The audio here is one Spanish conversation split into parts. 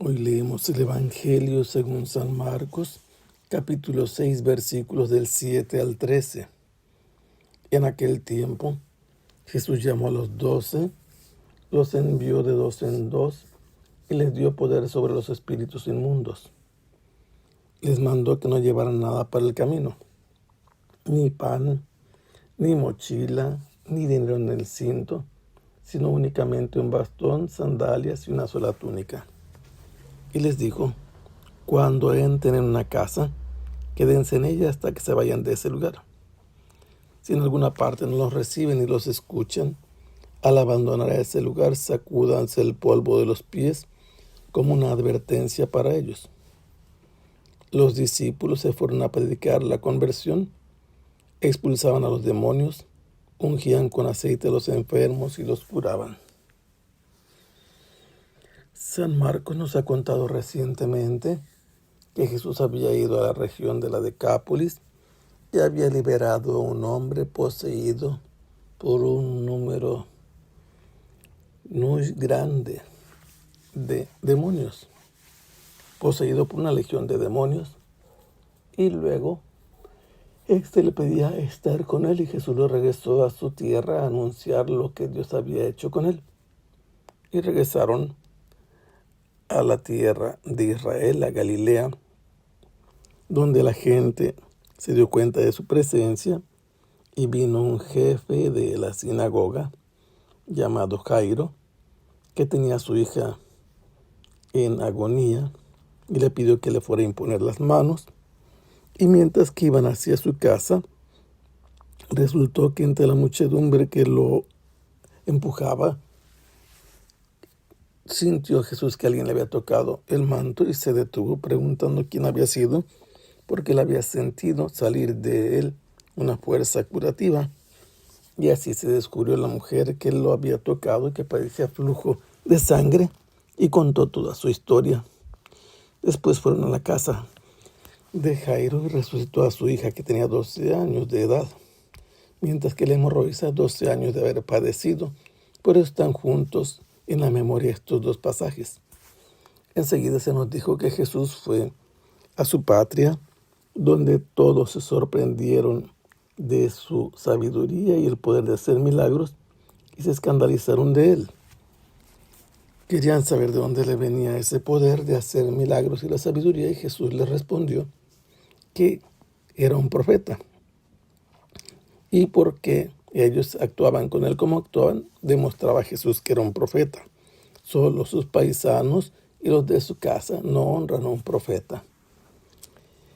Hoy leemos el Evangelio según San Marcos, capítulo 6, versículos del 7 al 13. En aquel tiempo, Jesús llamó a los 12, los envió de dos en dos y les dio poder sobre los espíritus inmundos. Les mandó que no llevaran nada para el camino, ni pan, ni mochila, ni dinero en el cinto, sino únicamente un bastón, sandalias y una sola túnica. Y les dijo: cuando entren en una casa, quédense en ella hasta que se vayan de ese lugar. Si en alguna parte no los reciben y los escuchan, al abandonar ese lugar, sacúdanse el polvo de los pies como una advertencia para ellos. Los discípulos se fueron a predicar la conversión, expulsaban a los demonios, ungían con aceite a los enfermos y los curaban. San Marcos nos ha contado recientemente que Jesús había ido a la región de la Decápolis y había liberado a un hombre poseído por un número muy grande de demonios, poseído por una legión de demonios, y luego le pedía estar con él y Jesús lo regresó a su tierra a anunciar lo que Dios había hecho con él. Y regresaron a la tierra de Israel, a Galilea, donde la gente se dio cuenta de su presencia, y vino un jefe de la sinagoga llamado Jairo, que tenía a su hija en agonía, y le pidió que le fuera a imponer las manos. Y mientras que iban hacia su casa, resultó que entre la muchedumbre que lo empujaba, sintió Jesús que alguien le había tocado el manto y se detuvo preguntando quién había sido, porque él había sentido salir de él una fuerza curativa. Y así se descubrió la mujer que lo había tocado y que padecía flujo de sangre, y contó toda su historia. Después fueron a la casa de Jairo y resucitó a su hija, que tenía 12 años de edad, mientras que la hemorroísa 12 años de haber padecido. Por eso están juntos en la memoria estos dos pasajes. Enseguida se nos dijo que Jesús fue a su patria, donde todos se sorprendieron de su sabiduría y el poder de hacer milagros, y se escandalizaron de él. Querían saber de dónde le venía ese poder de hacer milagros y la sabiduría, y Jesús les respondió que era un profeta. Y porque ellos actuaban con él como actuaban, demostraba Jesús que era un profeta. Solo sus paisanos y los de su casa no honran a un profeta.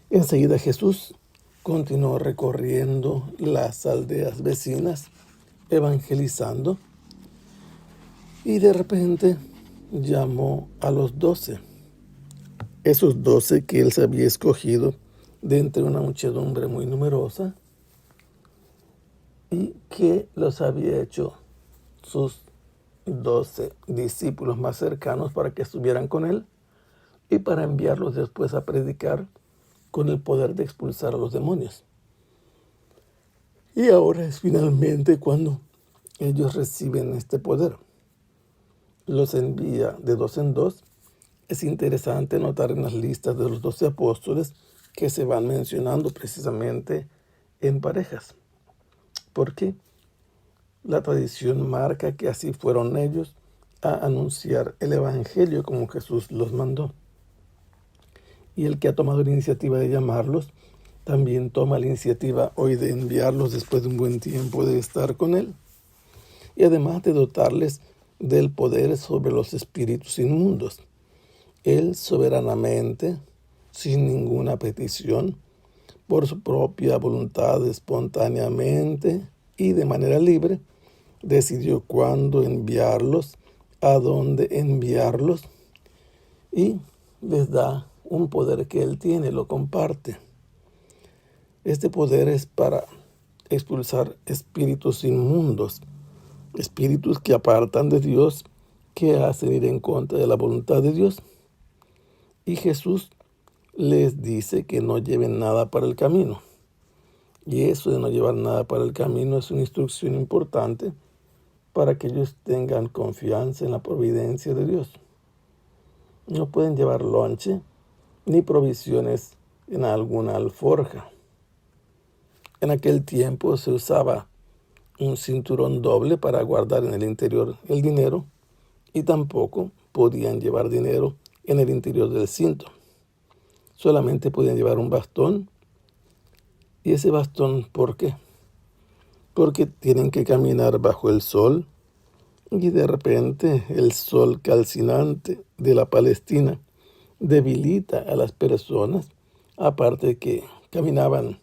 Enseguida Jesús continuó recorriendo las aldeas vecinas, evangelizando, y de repente llamó a los 12. Esos 12 que él se había escogido de entre una muchedumbre muy numerosa, y que los había hecho sus 12 discípulos más cercanos para que estuvieran con él y para enviarlos después a predicar con el poder de expulsar a los demonios. Y ahora es finalmente cuando ellos reciben este poder. Los envía de dos en dos. Es interesante notar en las listas de los 12 apóstoles que se van mencionando precisamente en parejas, porque la tradición marca que así fueron ellos a anunciar el Evangelio como Jesús los mandó. Y el que ha tomado la iniciativa de llamarlos, también toma la iniciativa hoy de enviarlos después de un buen tiempo de estar con él. Y además de dotarles del poder sobre los espíritus inmundos. Él soberanamente, sin ninguna petición, por su propia voluntad, espontáneamente y de manera libre, decidió cuándo enviarlos, a dónde enviarlos, y les da un poder que él tiene, lo comparte. Este poder es para expulsar espíritus inmundos, espíritus que apartan de Dios, que hacen ir en contra de la voluntad de Dios. Y Jesús les dice que no lleven nada para el camino. Y eso de no llevar nada para el camino es una instrucción importante para que ellos tengan confianza en la providencia de Dios. no pueden llevar lonche ni provisiones en alguna alforja. En aquel tiempo se usaba un cinturón doble para guardar en el interior el dinero, y tampoco podían llevar dinero en el interior del cinto. Solamente podían llevar un bastón. ¿Y ese bastón por qué? Porque tienen que caminar bajo el sol, y de repente el sol calcinante de la Palestina debilita a las personas, aparte de que caminaban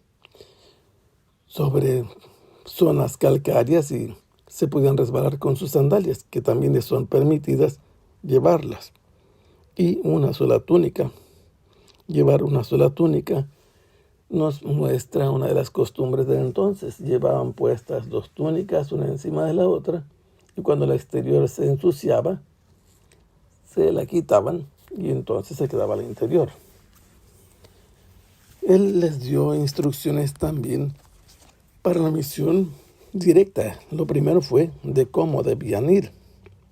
sobre zonas calcáreas y se podían resbalar con sus sandalias, que también les son permitidas llevarlas. Y una sola túnica. Llevar una sola túnica nos muestra una de las costumbres de entonces. Llevaban puestas dos túnicas, una encima de la otra, y cuando la exterior se ensuciaba, se la quitaban y entonces se quedaba la interior. Él les dio instrucciones también para la misión directa. Lo primero fue de cómo debían ir,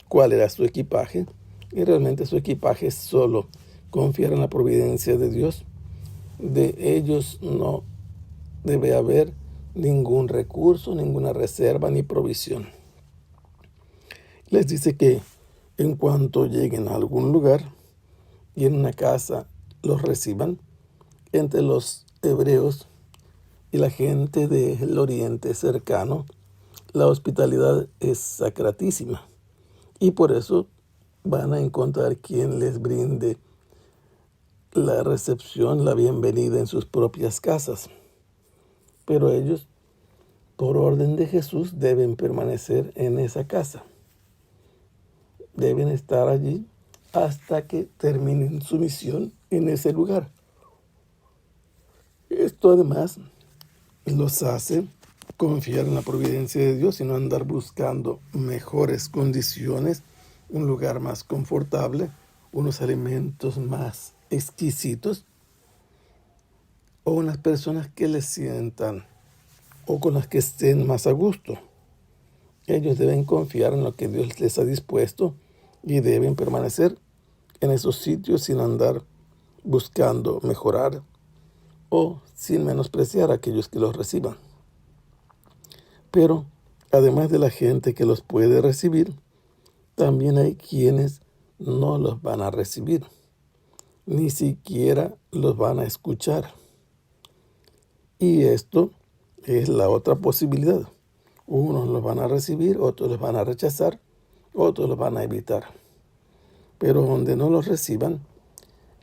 cuál era su equipaje, y realmente su equipaje solo confiar en la providencia de Dios. De ellos no debe haber ningún recurso, ninguna reserva ni provisión. Les dice que en cuanto lleguen a algún lugar y en una casa los reciban, entre los hebreos y la gente del oriente cercano, la hospitalidad es sacratísima, y por eso van a encontrar quien les brinde la recepción, la bienvenida en sus propias casas. Pero ellos, por orden de Jesús, deben permanecer en esa casa. Deben estar allí hasta que terminen su misión en ese lugar. Esto además los hace confiar en la providencia de Dios y no andar buscando mejores condiciones, un lugar más confortable, unos alimentos más exquisitos, o unas personas que les sientan o con las que estén más a gusto. Ellos deben confiar en lo que Dios les ha dispuesto y deben permanecer en esos sitios sin andar buscando mejorar o sin menospreciar a aquellos que los reciban. Pero además de la gente que los puede recibir, también hay quienes no los van a recibir, ni siquiera los van a escuchar. Y esto es la otra posibilidad. Unos los van a recibir, otros los van a rechazar, otros los van a evitar. Pero donde no los reciban,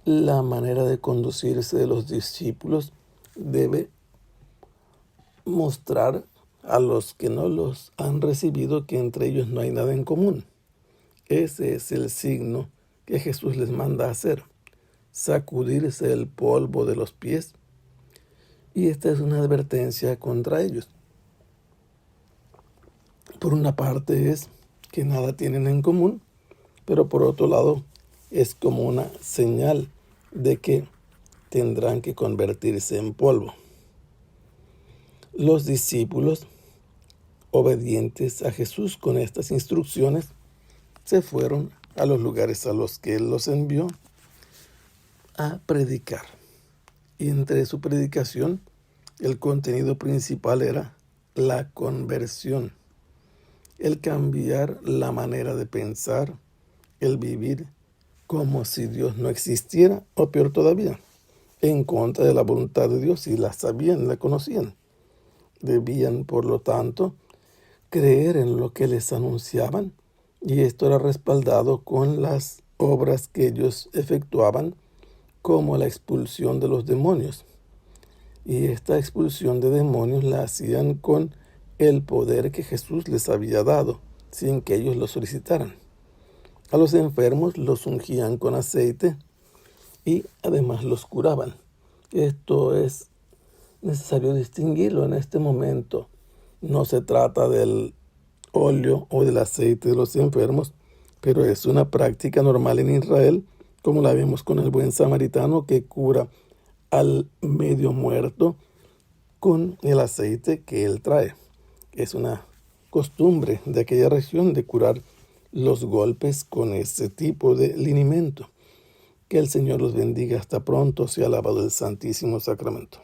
la manera de conducirse de los discípulos debe mostrar a los que no los han recibido que entre ellos no hay nada en común. Ese es el signo que Jesús les manda hacer: sacudirse el polvo de los pies. Y esta es una advertencia contra ellos. Por una parte es que nada tienen en común, pero por otro lado es como una señal de que tendrán que convertirse en polvo. Los discípulos, obedientes a Jesús con estas instrucciones, se fueron a los lugares a los que Él los envió a predicar. Y entre su predicación, el contenido principal era la conversión, el cambiar la manera de pensar, el vivir como si Dios no existiera, o peor todavía, en contra de la voluntad de Dios, y la sabían, la conocían. Debían, por lo tanto, creer en lo que les anunciaban, y esto era respaldado con las obras que ellos efectuaban, como la expulsión de los demonios. Y esta expulsión de demonios la hacían con el poder que Jesús les había dado, sin que ellos lo solicitaran. A los enfermos los ungían con aceite y además los curaban. Esto es necesario distinguirlo en este momento. No se trata del óleo o del aceite de los enfermos, pero es una práctica normal en Israel, como la vemos con el buen samaritano que cura al medio muerto con el aceite que él trae. Es una costumbre de aquella región de curar los golpes con ese tipo de linimento. Que el Señor los bendiga. Hasta pronto. Sea alabado el Santísimo Sacramento.